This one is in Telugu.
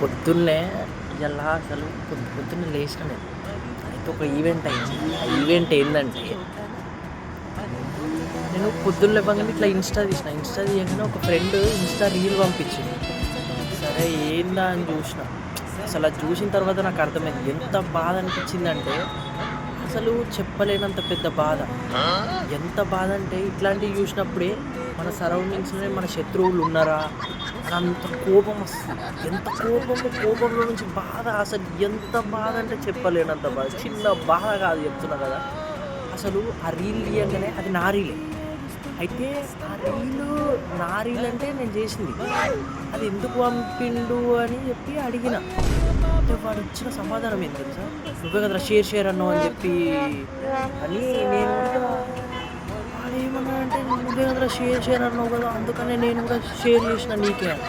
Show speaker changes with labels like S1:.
S1: పొద్దున్నే ఇలా అసలు పొద్దున్నే లేచిన నేను. అయితే ఒక ఈవెంట్ అయింది. ఆ ఈవెంట్ ఏంటంటే నేను పొద్దున్న లేవగానే ఇట్లా ఇన్స్టా తీయగానే ఒక ఫ్రెండ్ ఇన్స్టా రీల్ పంపించింది. సరే ఏందా అని చూసిన. అసలు అది చూసిన తర్వాత నాకు అర్థమైంది ఎంత బాధ అనిపించిందంటే అసలు చెప్పలేనంత పెద్ద బాధ. ఎంత బాధ అంటే ఇట్లాంటివి చూసినప్పుడే మన సరౌండింగ్స్‌లోనే మన శత్రువులు ఉన్నారా అని అంత కోపం వస్తుంది. ఎంత కోపంలో నుంచి బాధ అసలు ఎంత బాధ అంటే చెప్పలేనంత బాధ. చిన్న బాధ కాదు చెప్తున్నా కదా! అసలు ఆ రీల్ తీయంగానే అది నా రీలే. అయితే ఆ రీలు నా రీల్ అంటే నేను చేసింది. అది ఎందుకు పంపిండు అని చెప్పి అడిగిన. అంటే వాడిచ్చిన సమాధానం ఏంటి తెలుసా? "నువ్వే కదరా షేర్ అన్నావు" అని చెప్పి అని నేను కూడా వాడేమన్నాడంటే "నువ్వే కదరా షేర్ అన్నావు కదా! అందుకనే నేను కూడా షేర్ చేసిన నీకే" అని.